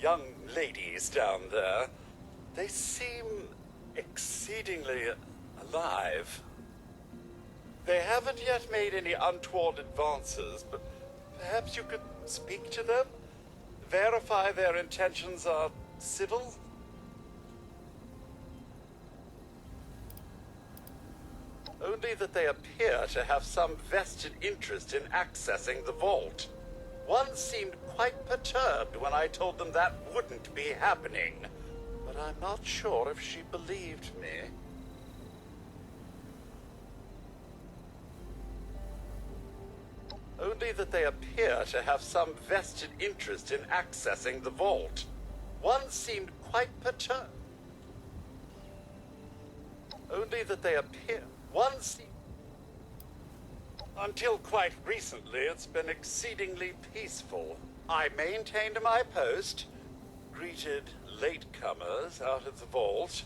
young ladies down there. They seem exceedingly alive. They haven't yet made any untoward advances, but perhaps you could speak to them? Verify their intentions are civil? Only that they appear to have some vested interest in accessing the vault. One seemed quite perturbed when I told them that wouldn't be happening, but I'm not sure if she believed me. Only that they appear to have some vested interest in accessing the vault. One seemed quite perturbed. Only that they appear. One seemed... Until quite recently, it's been exceedingly peaceful. I maintained my post, greeted latecomers out of the vault,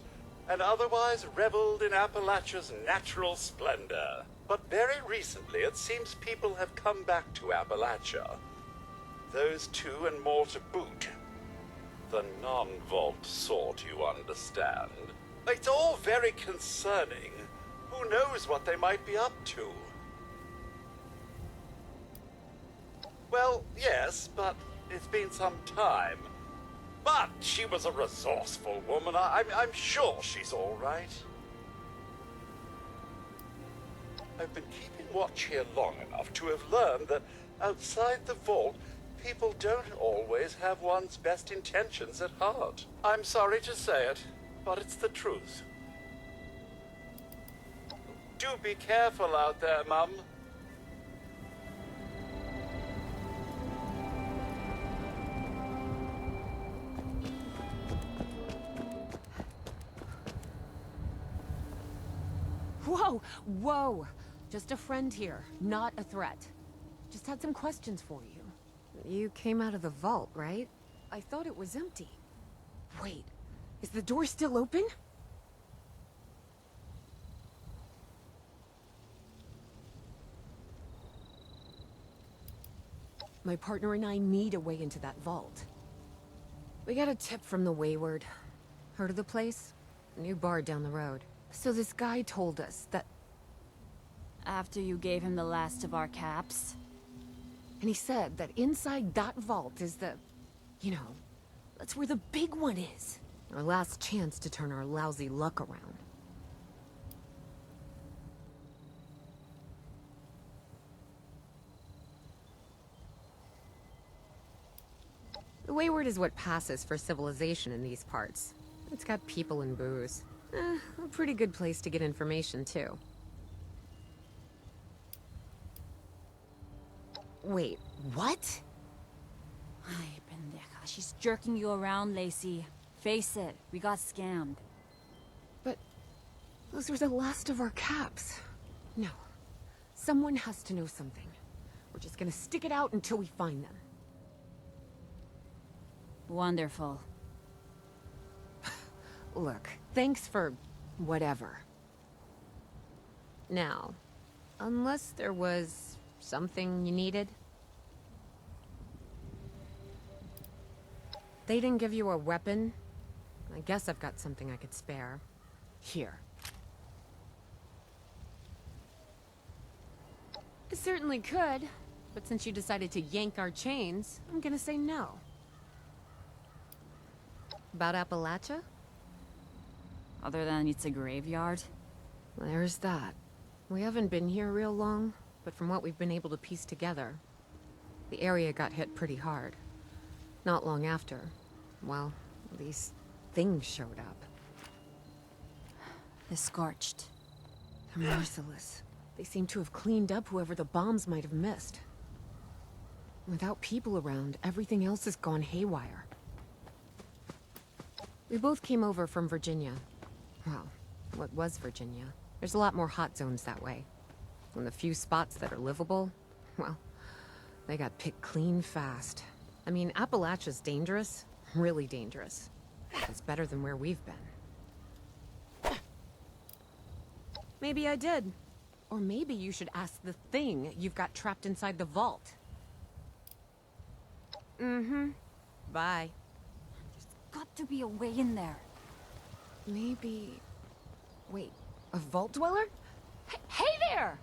and otherwise reveled in Appalachia's natural splendor. But very recently, it seems people have come back to Appalachia. Those two and more to boot. The non-vault sort, you understand. It's all very concerning. Who knows what they might be up to? Well, yes, but it's been some time. But she was a resourceful woman. I'm sure she's all right. I've been keeping watch here long enough to have learned that outside the vault, people don't always have one's best intentions at heart. I'm sorry to say it, but it's the truth. Do be careful out there, Mum. Whoa, whoa. Just a friend here, not a threat. Just had some questions for you. You came out of the vault, right? I thought it was empty. Wait, is the door still open? My partner and I need a way into that vault. We got a tip from the Wayward. Heard of the place? A new bar down the road. So this guy told us that... After you gave him the last of our caps? And he said that inside that vault is the... You know, that's where the big one is. Our last chance to turn our lousy luck around. The Wayward is what passes for civilization in these parts. It's got people and booze. A pretty good place to get information, too. Wait, what? Ay, pendeja. She's jerking you around, Lacey. Face it, we got scammed. But those were the last of our caps. No. Someone has to know something. We're just gonna stick it out until we find them. Wonderful. Look, thanks for... whatever. Now, unless there was something you needed? They didn't give you a weapon? I guess I've got something I could spare. Here. I certainly could, but since you decided to yank our chains, I'm gonna say no. About Appalachia? Other than it's a graveyard? There's that. We haven't been here real long, but from what we've been able to piece together, the area got hit pretty hard. Not long after, well, these things showed up. The Scorched. They're merciless. They seem to have cleaned up whoever the bombs might have missed. Without people around, everything else has gone haywire. We both came over from Virginia. Well, what was Virginia? There's a lot more hot zones that way. And the few spots that are livable, well, they got picked clean fast. I mean, Appalachia's dangerous. Really dangerous. It's better than where we've been. Maybe I did. Or maybe you should ask the thing you've got trapped inside the vault. Mm-hmm. Bye. to be a way in there. Maybe... Wait, a vault dweller? Hey there!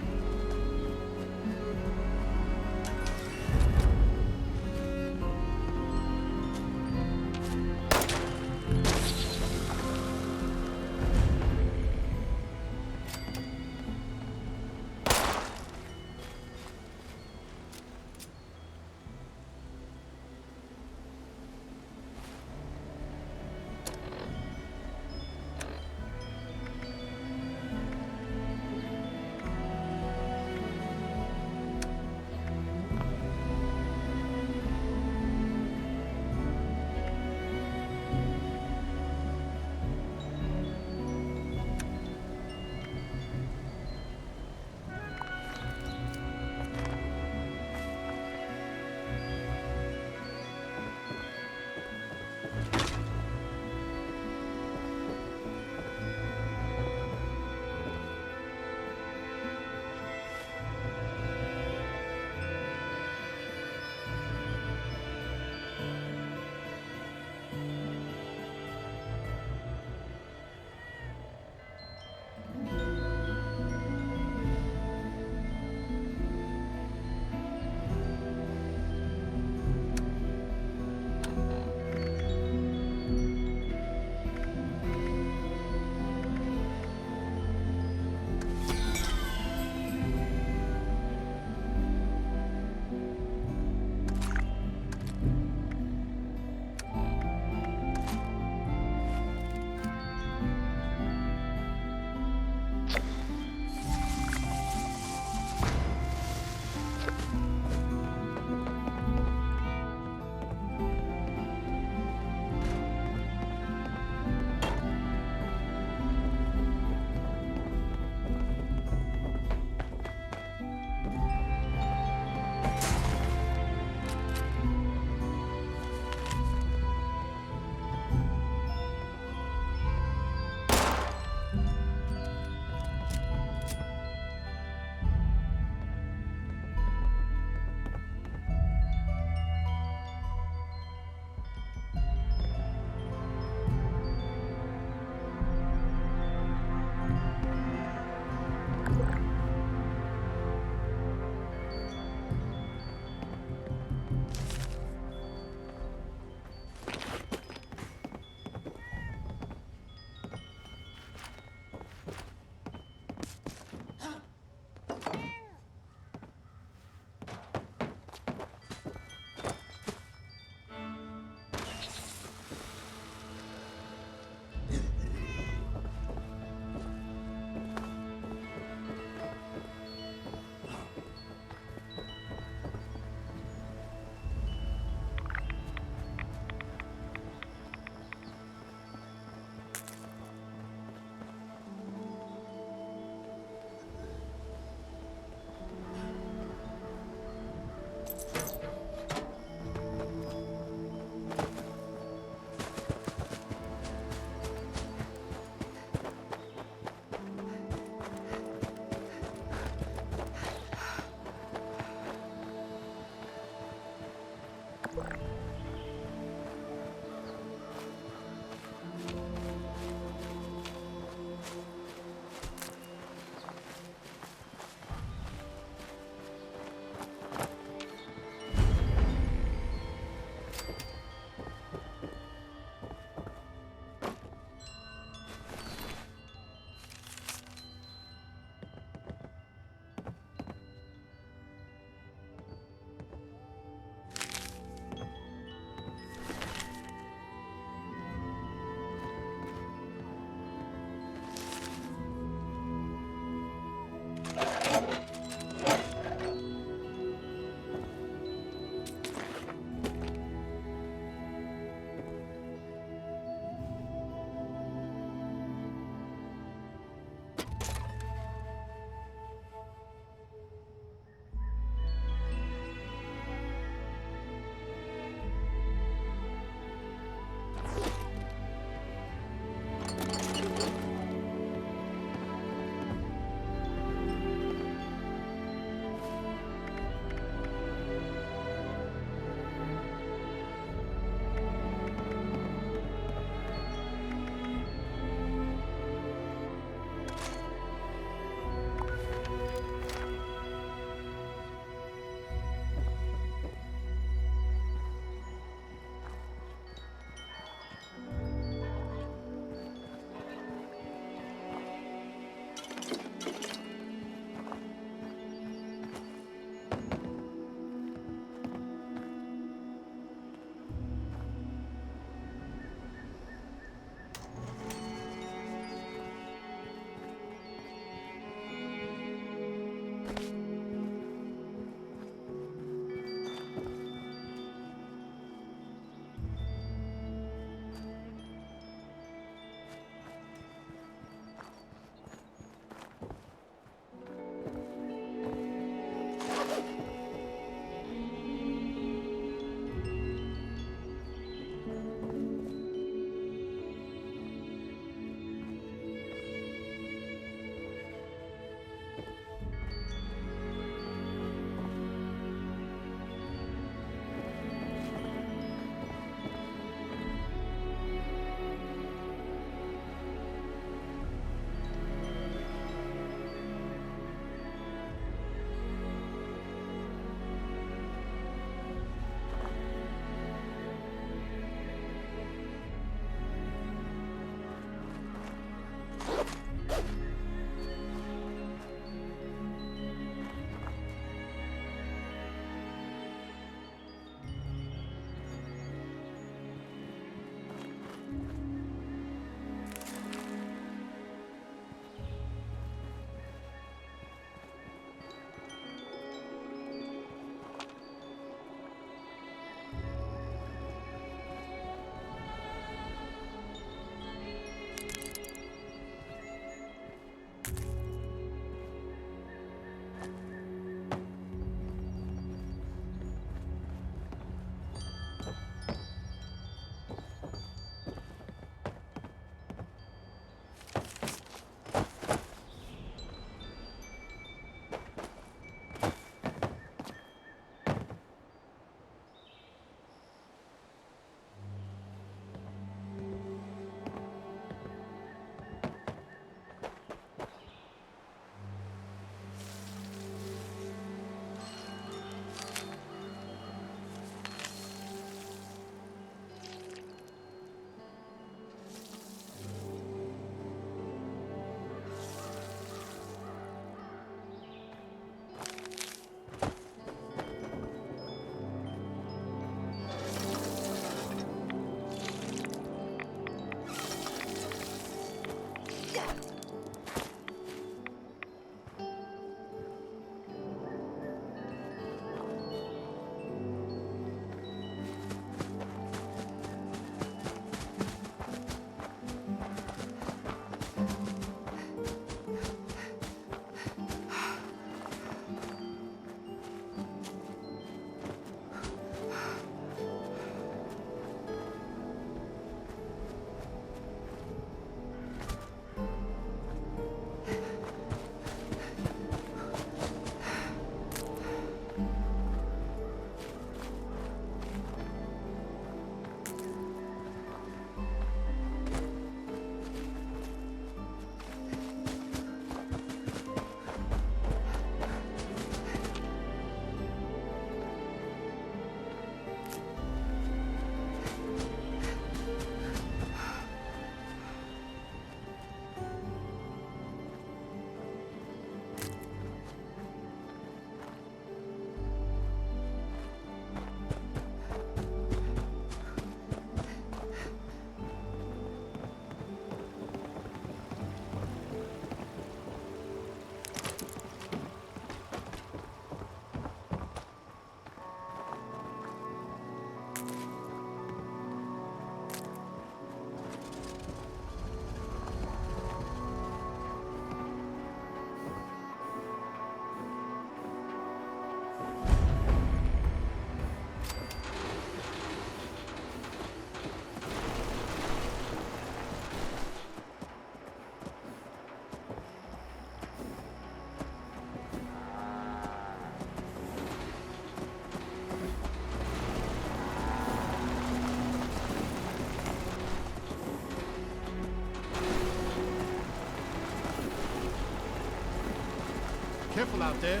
Careful out there.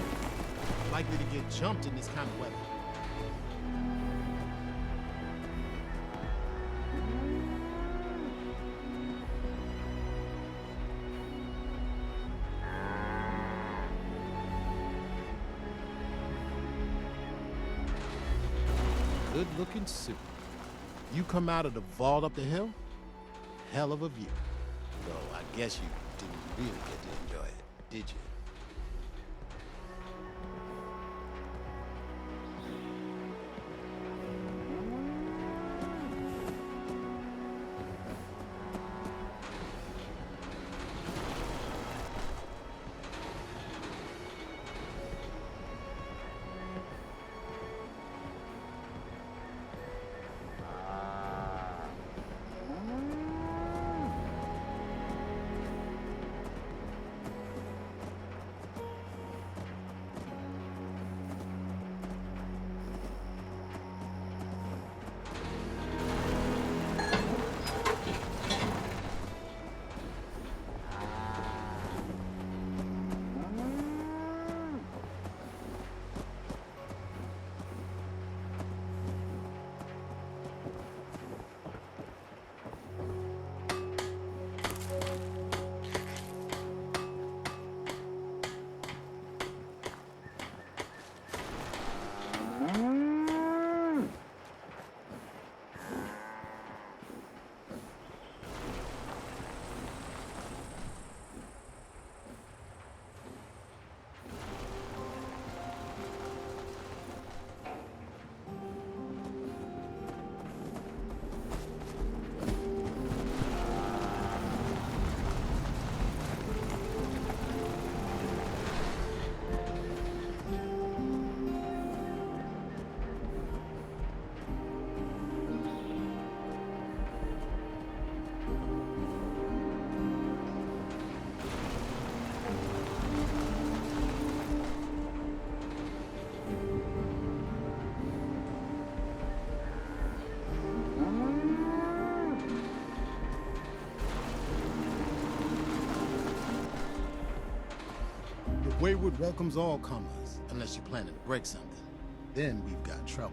Likely to get jumped in this kind of weather. Good-looking suit. You come out of the vault up the hill? Hell of a view. Though I guess you didn't really get to enjoy it, did you? Wayward welcomes all comers, unless you're planning to break something. Then we've got trouble.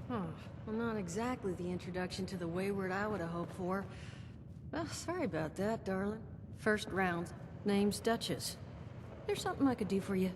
Huh. Well, not exactly the introduction to the Wayward I would have hoped for. Well, sorry about that, darling. First round. Name's Duchess. There's something I could do for you.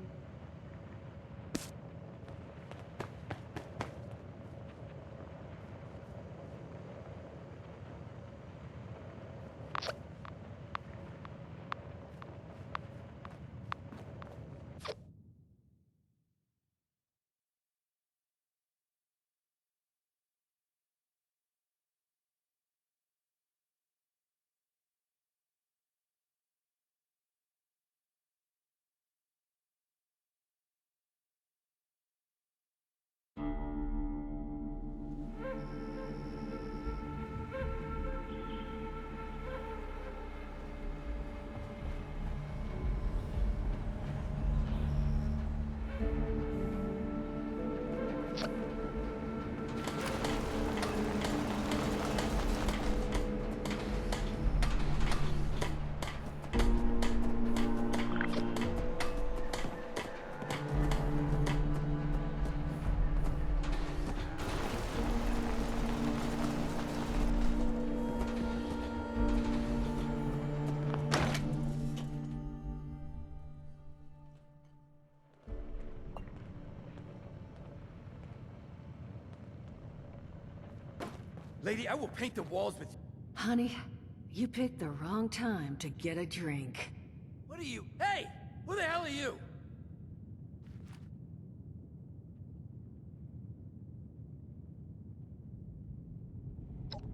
Lady, I will paint the walls with... Honey, you picked the wrong time to get a drink. What are you? Hey! Who the hell are you?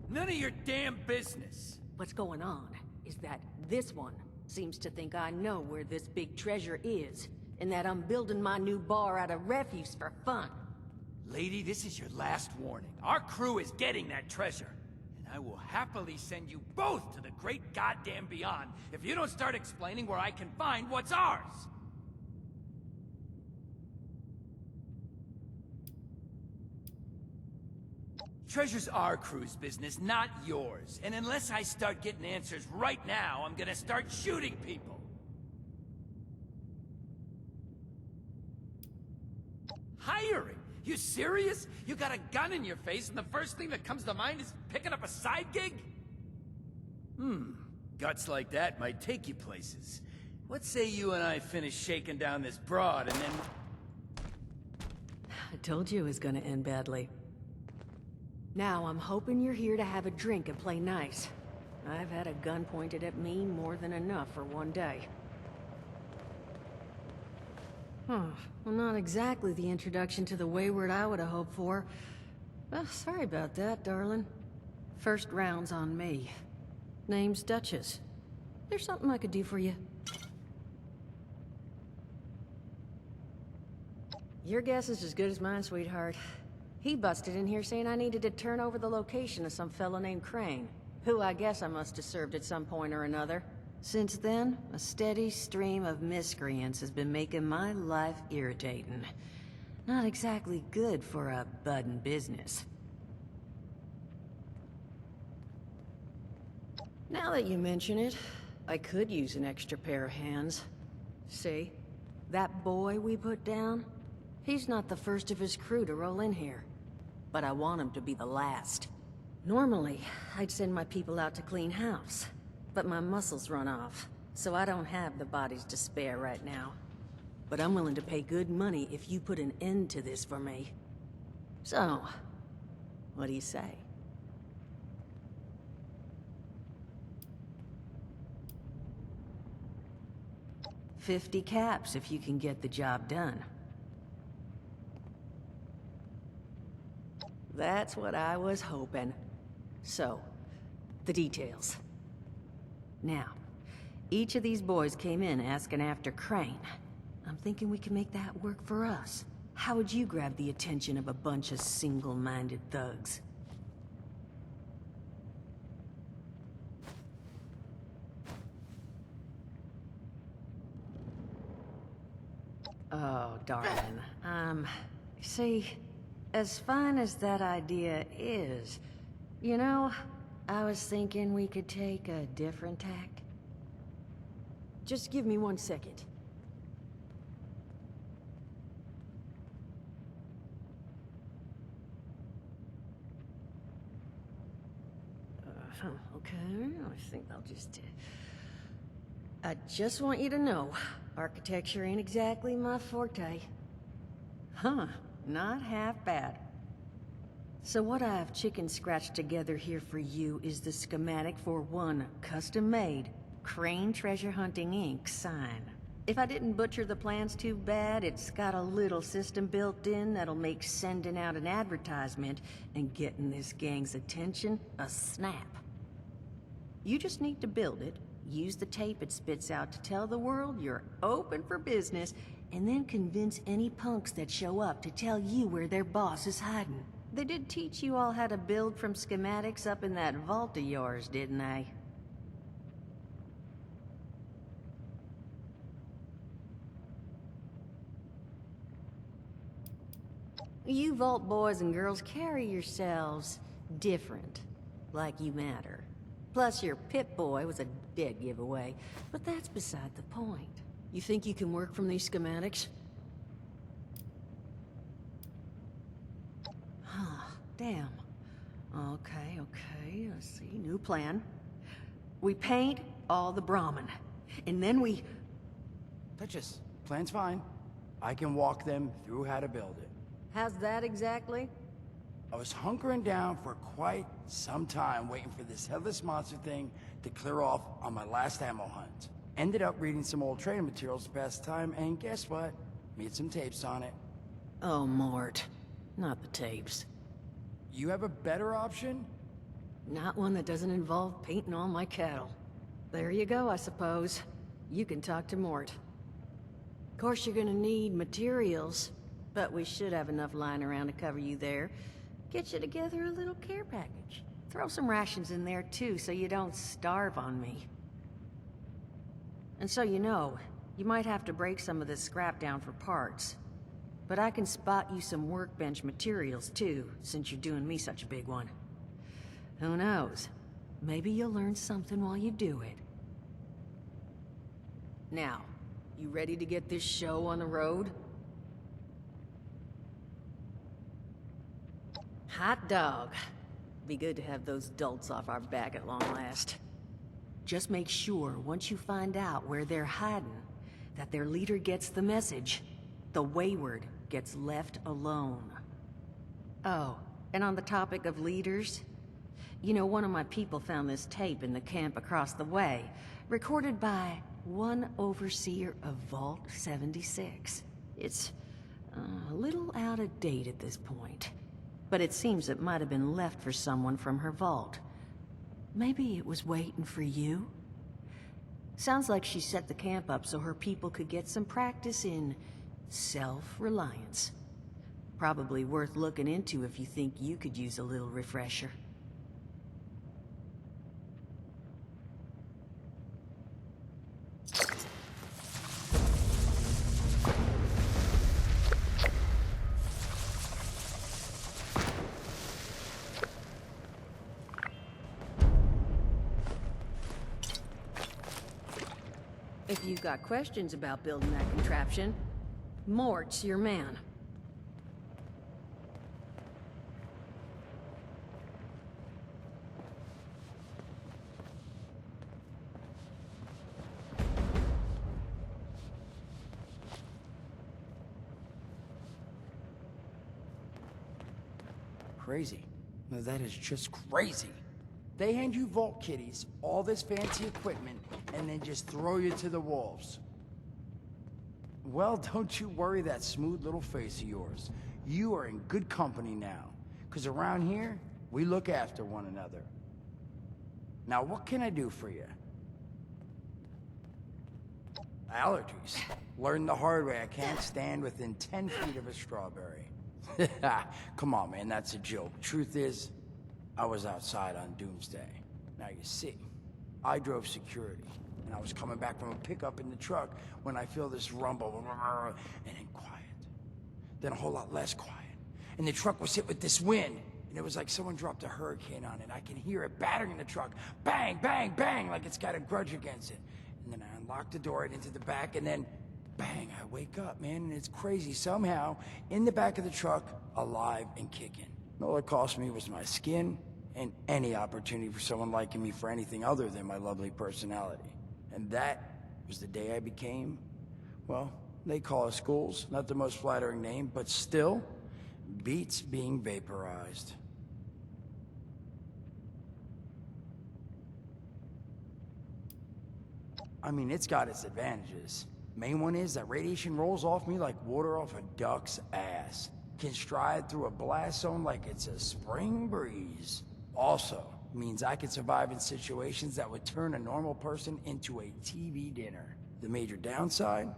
None of your damn business. What's going on is that this one seems to think I know where this big treasure is, and that I'm building my new bar out of refuse for fun. Lady, this is your last warning. Our crew is getting that treasure. And I will happily send you both to the great goddamn beyond if you don't start explaining where I can find what's ours. Treasure's our crew's business, not yours. And unless I start getting answers right now, I'm gonna start shooting people. Hiring? You serious? You got a gun in your face and the first thing that comes to mind is picking up a side gig? Guts like that might take you places. What say you and I finish shaking down this broad and then... I told you it was gonna end badly. Now I'm hoping you're here to have a drink and play nice. I've had a gun pointed at me more than enough for one day. Well, not exactly the introduction to the wayward I would have hoped for. Well, sorry about that, darling. First round's on me. Name's Duchess. There's something I could do for you. Your guess is as good as mine, sweetheart. He busted in here saying I needed to turn over the location of some fellow named Crane, who I guess I must have served at some point or another. Since then, a steady stream of miscreants has been making my life irritating. Not exactly good for a budding business. Now that you mention it, I could use an extra pair of hands. See? That boy we put down? He's not the first of his crew to roll in here. But I want him to be the last. Normally, I'd send my people out to clean house. But my muscles run off, so I don't have the bodies to spare right now. But I'm willing to pay good money if you put an end to this for me. So, what do you say? $50 caps if you can get the job done. That's what I was hoping. So, the details. Now, each of these boys came in asking after Crane. I'm thinking we can make that work for us. How would you grab the attention of a bunch of single-minded thugs? Oh, darling. See, as fine as that idea is, you know, I was thinking we could take a different tack. Just give me 1 second. Okay, I think I'll just... I just want you to know, architecture ain't exactly my forte. Huh, not half bad. So what I've chicken scratched together here for you is the schematic for one custom-made Crane Treasure Hunting Inc. sign. If I didn't butcher the plans too bad, it's got a little system built in that'll make sending out an advertisement and getting this gang's attention a snap. You just need to build it, use the tape it spits out to tell the world you're open for business, and then convince any punks that show up to tell you where their boss is hiding. They did teach you all how to build from schematics up in that vault of yours, didn't they? You vault boys and girls carry yourselves different, like you matter. Plus your Pip-Boy was a dead giveaway, but that's beside the point. You think you can work from these schematics? Huh, damn. Okay, let's see, new plan. We paint all the Brahmin, and then we... Duchess, plan's fine. I can walk them through how to build it. How's that exactly? I was hunkering down for quite some time waiting for this headless monster thing to clear off on my last ammo hunt. Ended up reading some old training materials to pass the time, and guess what? Made some tapes on it. Oh, Mort. Not the tapes. You have a better option? Not one that doesn't involve painting all my cattle. There you go, I suppose. You can talk to Mort. Of course, you're gonna need materials, but we should have enough lying around to cover you there. Get you together a little care package. Throw some rations in there, too, so you don't starve on me. And so you know, you might have to break some of this scrap down for parts. But I can spot you some workbench materials, too, since you're doing me such a big one. Who knows? Maybe you'll learn something while you do it. Now, you ready to get this show on the road? Hot dog. Be good to have those dolts off our back at long last. Just make sure, once you find out where they're hiding, that their leader gets the message. The wayward gets left alone. Oh, and on the topic of leaders, you know, one of my people found this tape in the camp across the way, recorded by one overseer of Vault 76. It's a little out of date at this point, but it seems it might have been left for someone from her vault. Maybe it was waiting for you? Sounds like she set the camp up so her people could get some practice in self-reliance. Probably worth looking into if you think you could use a little refresher. If you've got questions about building that contraption, Mort's your man. Crazy. No, that is just crazy. They hand you vault kitties, all this fancy equipment, and then just throw you to the wolves. Well, don't you worry that smooth little face of yours. You are in good company now. Because around here, we look after one another. Now, what can I do for you? Allergies. Learned the hard way. I can't stand within 10 feet of a strawberry. Come on, man, that's a joke. Truth is, I was outside on Doomsday. Now you see, I drove security, and I was coming back from a pickup in the truck when I feel this rumble, and then quiet. Then a whole lot less quiet. And the truck was hit with this wind, and it was like someone dropped a hurricane on it. I can hear it battering the truck. Bang, bang, bang, like it's got a grudge against it. And then I unlocked the door and into the back, and then bang, I wake up, man, and it's crazy. Somehow, in the back of the truck, alive and kicking. All it cost me was my skin and any opportunity for someone liking me for anything other than my lovely personality. And that was the day I became, well, they call us ghouls, not the most flattering name, but still, beats being vaporized. I mean, it's got its advantages. Main one is that radiation rolls off me like water off a duck's ass. Can stride through a blast zone like it's a spring breeze. Also, means I can survive in situations that would turn a normal person into a TV dinner. The major downside?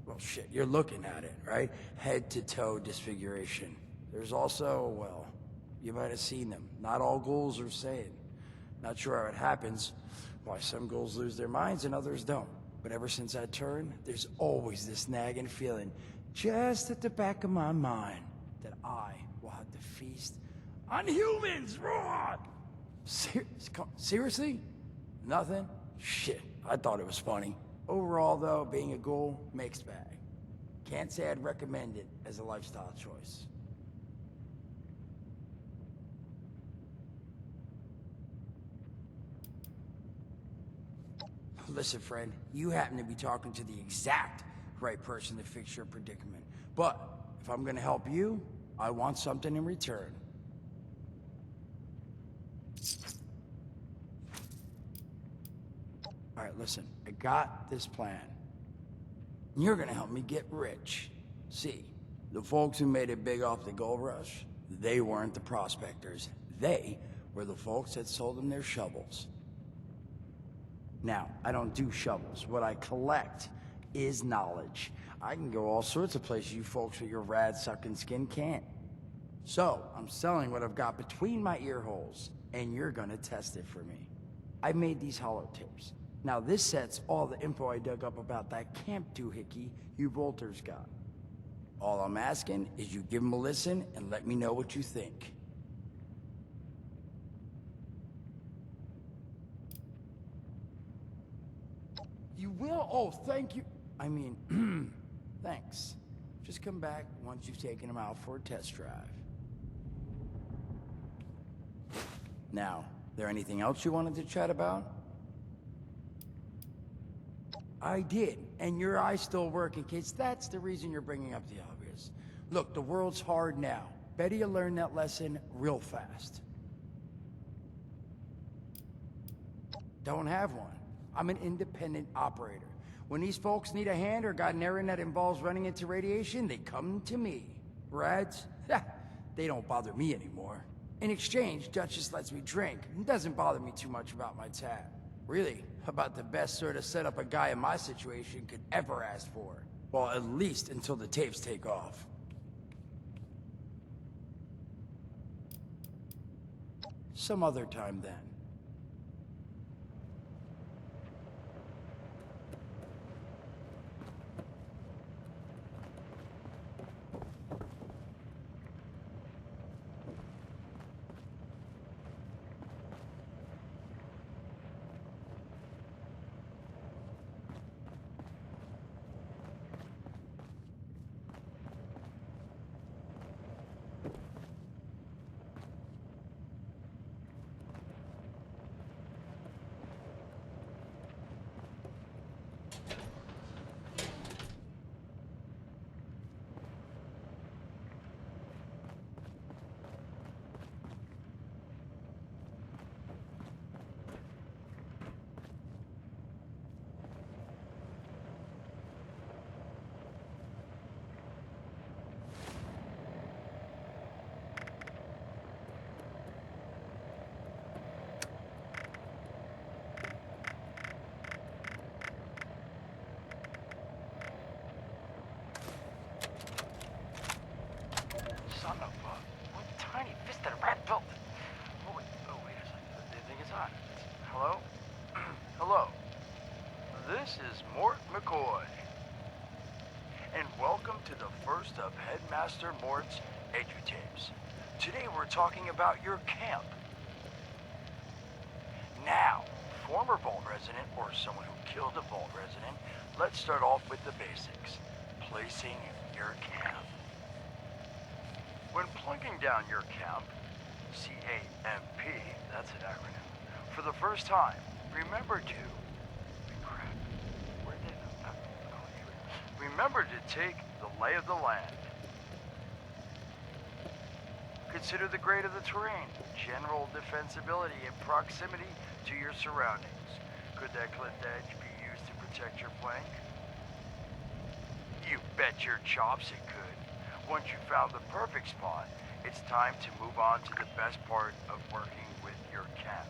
Well, shit, you're looking at it, right? Head to toe disfiguration. There's also, well, you might have seen them. Not all ghouls are sane. Not sure how it happens, why some ghouls lose their minds and others don't. But ever since I turned, there's always this nagging feeling just at the back of my mind that I will have to feast on humans! Raw! Seriously? Nothing? Shit, I thought it was funny. Overall, though, being a ghoul, mixed bag. Can't say I'd recommend it as a lifestyle choice. Listen, friend, you happen to be talking to the exact right person to fix your predicament. But if I'm gonna help you, I want something in return. All right, listen, I got this plan. You're gonna help me get rich. See, the folks who made it big off the gold rush, they weren't the prospectors. They were the folks that sold them their shovels. Now, I don't do shovels. What I collect is knowledge. I can go all sorts of places you folks with your rad-sucking skin can't. So, I'm selling what I've got between my ear holes, and you're gonna test it for me. I made these holotapes. Now, this sets all the info I dug up about that camp doohickey you Volters got. All I'm asking is you give them a listen and let me know what you think. You will? Oh, thank you. I mean, thanks. Just come back once you've taken them out for a test drive. Now, there anything else you wanted to chat about? I did, and your eyes still work in case that's the reason you're bringing up the obvious. Look, the world's hard now. Better you learn that lesson real fast. Don't have one. I'm an independent operator. When these folks need a hand or got an errand that involves running into radiation, they come to me. Rads? They don't bother me anymore. In exchange, Duchess lets me drink and doesn't bother me too much about my tab. Really, about the best sort of setup a guy in my situation could ever ask for. Well, at least until the tapes take off. Some other time then. Son of a... What tiny fisted rat built... Oh, wait a second. They think it's on. Hello? Hello. This is Mort McCoy. And welcome to the first of Headmaster Mort's edutapes. Today we're talking about your camp. Now, former Vault resident or someone who killed a Vault resident, let's start off with the basics. Placing your camp. When plunking down your camp, C-A-M-P, that's an acronym, for the first time, remember to... Crap. Where did it... Oh, here. Remember to take the lay of the land. Consider the grade of the terrain, general defensibility, and proximity to your surroundings. Could that cliff edge be used to protect your flank? You bet your chops it could. Once you found the perfect spot, it's time to move on to the best part of working with your camp.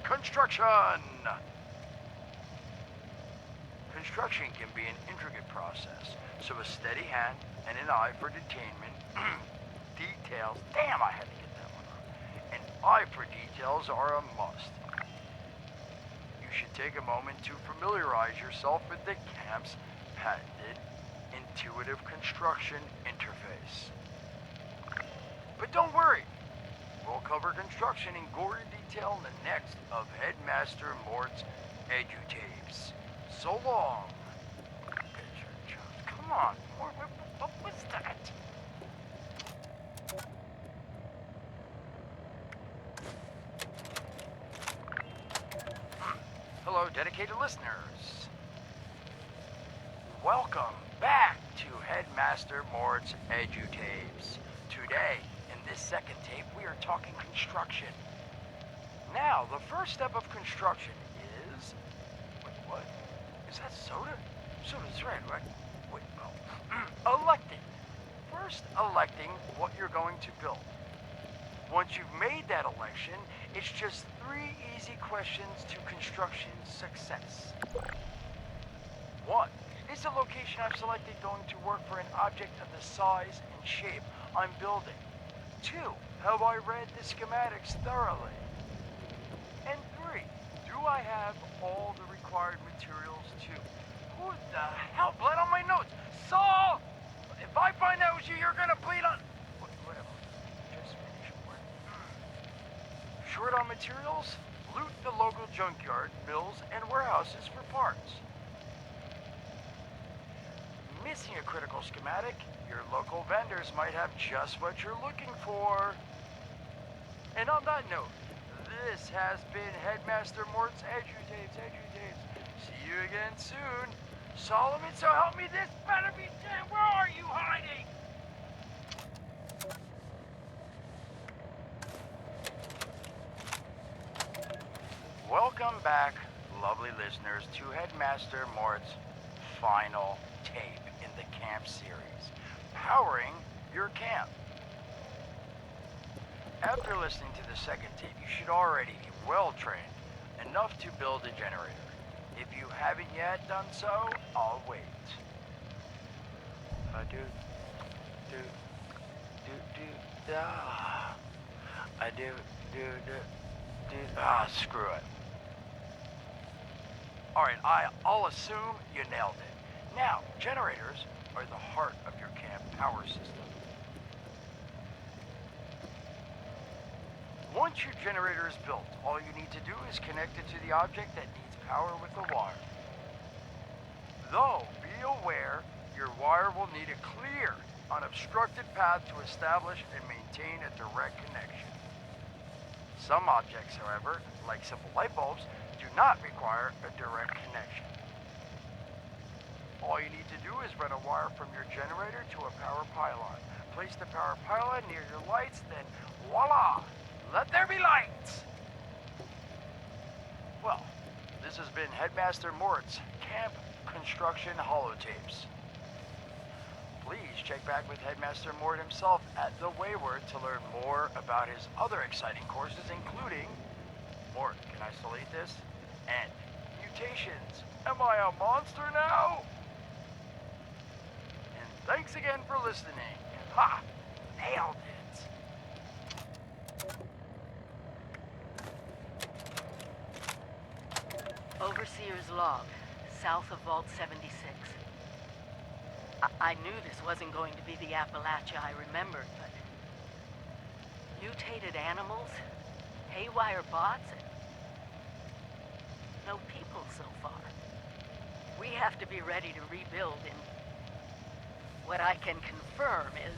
Construction! Construction can be an intricate process, so a steady hand and an eye for detainment, details, damn, I had to get that one on. An eye for details are a must. You should take a moment to familiarize yourself with the camp's patented intuitive construction interface. But don't worry, we'll cover construction in gory detail in the next of Headmaster Mort's edutapes. So long. Come on, what was that? Hello, dedicated listeners. Welcome back to Headmaster Mort's edutapes. Today, in this second tape, we are talking construction. Now, the first step of construction is... Wait, what? Is that soda? Soda's red, right? Wait, oh. Electing. First, electing what you're going to build. Once you've made that election, it's just 3 easy questions to construction success. 1. Is the location I've selected going to work for an object of the size and shape I'm building? 2. Have I read the schematics thoroughly? And 3. Do I have all the required materials too? Who the hell bled on my notes? Saul! If I find out it was you, you're gonna bleed on... Whatever. Just finish work. Short on materials? Loot the local junkyard, mills, and warehouses for parts. Missing a critical schematic? Your local vendors might have just what you're looking for. And on that note, this has been Headmaster Mort's Edutapes. See you again soon. Solomon, so help me, this better be damn. Where are you hiding? Welcome back, lovely listeners, to Headmaster Mort's final tape in the camp series, Powering Your Camp. After listening to the second tape, you should already be well trained enough to build a generator. If you haven't yet done so, I'll wait. Screw it. Alright, I'll assume you nailed it. Now, generators are the heart of your camp power system. Once your generator is built, all you need to do is connect it to the object that needs power with the wire. Though, be aware, your wire will need a clear, unobstructed path to establish and maintain a direct connection. Some objects, however, like simple light bulbs, do not require a direct connection. All you need to do is run a wire from your generator to a power pylon. Place the power pylon near your lights, then voila! Let there be lights! Well, this has been Headmaster Mort's Camp Construction Holotapes. Please check back with Headmaster Mort himself at the Wayward to learn more about his other exciting courses, including... Mort, can I still eat this? And mutations. Am I a monster now? And thanks again for listening. Ha! Nailed it! Overseer's log, south of Vault 76. I knew this wasn't going to be the Appalachia I remembered, but... mutated animals, haywire bots, and... no people so far. We have to be ready to rebuild in... what I can confirm is...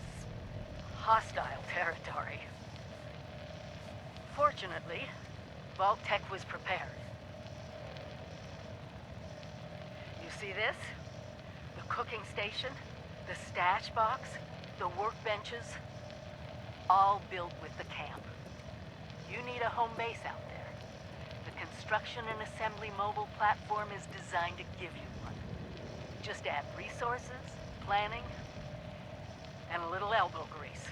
hostile territory. Fortunately, Vault Tech was prepared. You see this? The cooking station, the stash box, the workbenches, all built with the camp. You need a home base out there. The construction and assembly mobile platform is designed to give you one. Just add resources, planning, and a little elbow grease.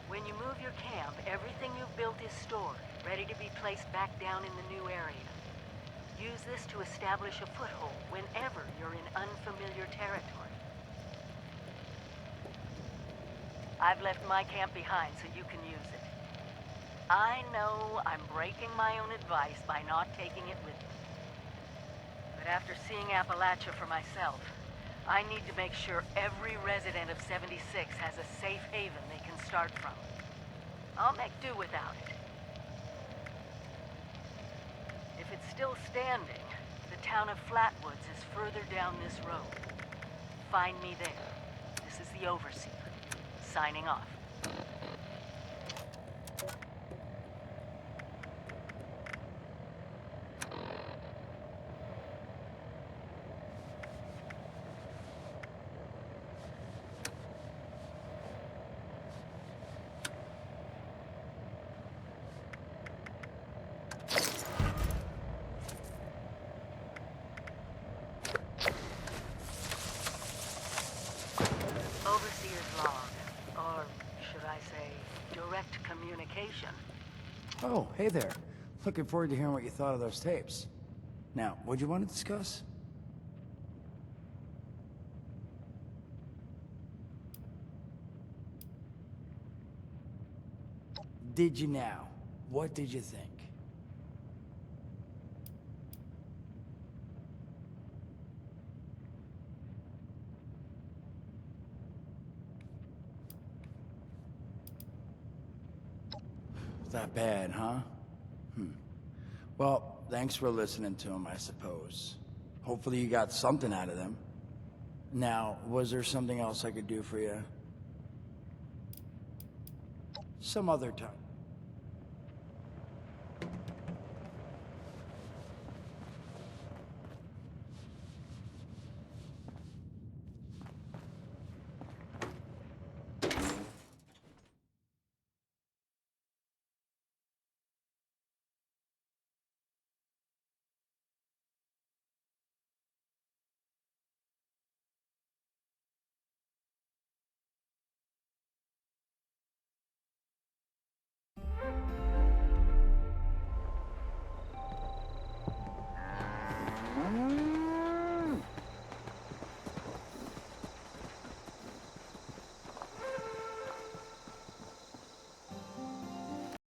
When you move your camp, everything you've built is stored, ready to be placed back down in the new area. Use this to establish a foothold whenever you're in unfamiliar territory. I've left my camp behind so you can use it. I know I'm breaking my own advice by not taking it with me. But after seeing Appalachia for myself, I need to make sure every resident of 76 has a safe haven they can start from. I'll make do without it. If it's still standing, the town of Flatwoods is further down this road. Find me there. This is the Overseer, signing off. communication. Oh, hey there. Looking forward to hearing what you thought of those tapes. Now, what'd you want to discuss? Did you now? What did you think? That bad, huh? Well, thanks for listening to him, I suppose. Hopefully you got something out of them. Now, was there something else I could do for you? Some other time.